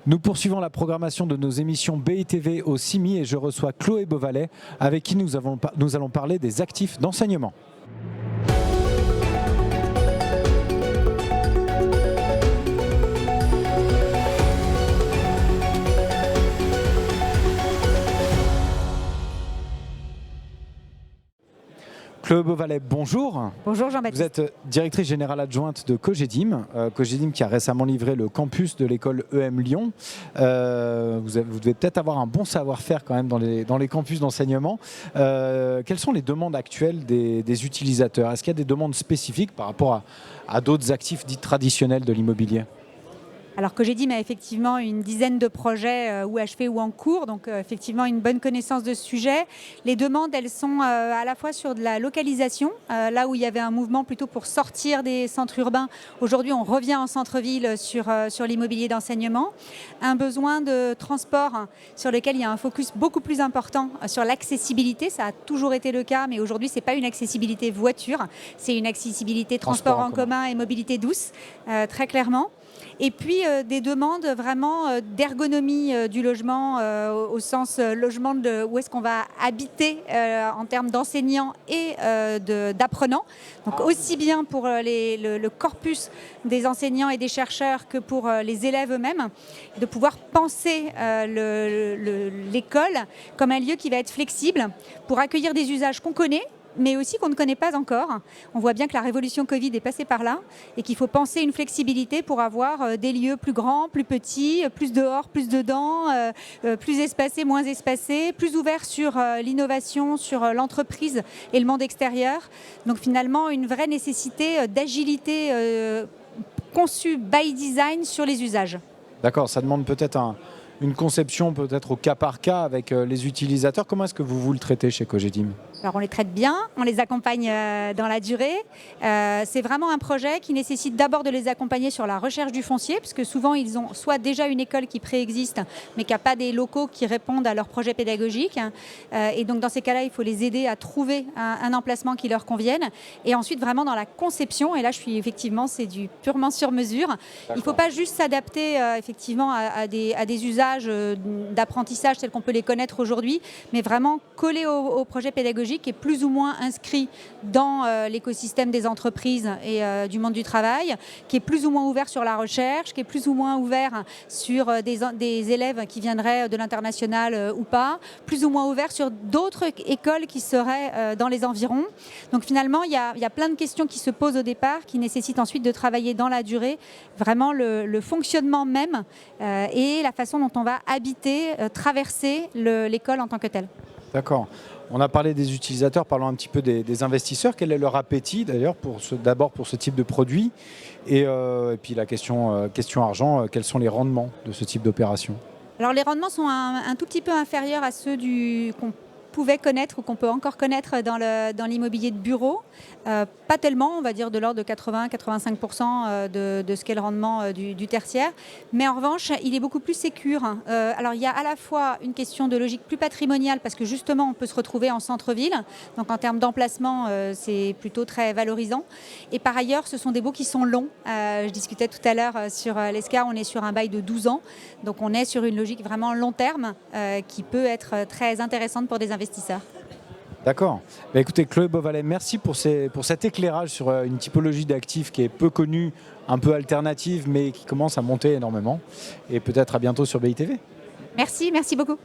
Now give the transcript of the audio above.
Nous poursuivons la programmation de nos émissions BITV au CIMI et je reçois Chloé Beauvalet avec qui nous allons parler des actifs d'enseignement. Chloé Beauvalet, bonjour. Bonjour Jean-Baptiste. Vous êtes directrice générale adjointe de Cogedim. Cogedim qui a récemment livré le campus de l'école EM Lyon. Vous devez peut-être avoir un bon savoir-faire quand même dans les campus d'enseignement. Quelles sont les demandes actuelles des utilisateurs? Est-ce qu'il y a des demandes spécifiques par rapport à d'autres actifs dits traditionnels de l'immobilier? Alors Cogedim a effectivement une dizaine de projets ou achevés ou en cours, donc effectivement une bonne connaissance de ce sujet. Les demandes, elles sont à la fois sur de la localisation, là où il y avait un mouvement plutôt pour sortir des centres urbains. Aujourd'hui, on revient en centre-ville sur l'immobilier d'enseignement. Un besoin de transport sur lequel il y a un focus beaucoup plus important sur l'accessibilité. Ça a toujours été le cas, mais aujourd'hui, ce n'est pas une accessibilité voiture, c'est une accessibilité transport en commun et mobilité douce, très clairement. Et puis des demandes vraiment d'ergonomie du logement au sens logement de où est-ce qu'on va habiter en termes d'enseignants et d'apprenants. Donc aussi bien pour le corpus des enseignants et des chercheurs que pour les élèves eux-mêmes, de pouvoir penser l'école comme un lieu qui va être flexible pour accueillir des usages qu'on connaît, mais aussi qu'on ne connaît pas encore. On voit bien que la révolution Covid est passée par là et qu'il faut penser une flexibilité pour avoir des lieux plus grands, plus petits, plus dehors, plus dedans, plus espacés, moins espacés, plus ouverts sur l'innovation, sur l'entreprise et le monde extérieur. Donc finalement, une vraie nécessité d'agilité conçue by design sur les usages. D'accord, ça demande peut-être une conception peut-être au cas par cas avec les utilisateurs. Comment est-ce que vous le traitez chez Cogedim ? Alors on les traite bien, on les accompagne dans la durée. C'est vraiment un projet qui nécessite d'abord de les accompagner sur la recherche du foncier, puisque souvent ils ont soit déjà une école qui préexiste, mais qui n'a pas des locaux qui répondent à leur projet pédagogique. Et donc dans ces cas-là, il faut les aider à trouver un emplacement qui leur convienne. Et ensuite vraiment dans la conception, et là c'est du purement sur mesure. Il ne faut pas juste s'adapter effectivement à des usages d'apprentissage tels qu'on peut les connaître aujourd'hui, mais vraiment coller au projet pédagogique qui est plus ou moins inscrit dans l'écosystème des entreprises et du monde du travail, qui est plus ou moins ouvert sur la recherche, qui est plus ou moins ouvert sur des élèves qui viendraient de l'international ou pas, plus ou moins ouvert sur d'autres écoles qui seraient dans les environs. Donc finalement, il y a plein de questions qui se posent au départ, qui nécessitent ensuite de travailler dans la durée, vraiment le fonctionnement même et la façon dont on va habiter, traverser l'école en tant que telle. D'accord. On a parlé des utilisateurs, parlons un petit peu des investisseurs. Quel est leur appétit d'ailleurs d'abord pour ce type de produit et puis la question argent, quels sont les rendements de ce type d'opération? Alors les rendements sont un tout petit peu inférieurs à ceux qu'on pouvait connaître ou qu'on peut encore connaître dans l'immobilier de bureau. Pas tellement, on va dire de l'ordre de 80-85% de ce qu'est le rendement du tertiaire. Mais en revanche, il est beaucoup plus sécure. Alors il y a à la fois une question de logique plus patrimoniale parce que justement on peut se retrouver en centre-ville. Donc en termes d'emplacement, c'est plutôt très valorisant. Et par ailleurs, ce sont des baux qui sont longs. Je discutais tout à l'heure sur l'ESCAR, on est sur un bail de 12 ans. Donc on est sur une logique vraiment long terme qui peut être très intéressante pour des investisseurs. D'accord. Écoutez, Chloé Beauvalet, merci pour cet éclairage sur une typologie d'actifs qui est peu connue, un peu alternative, mais qui commence à monter énormément. Et peut-être à bientôt sur BITV. Merci beaucoup.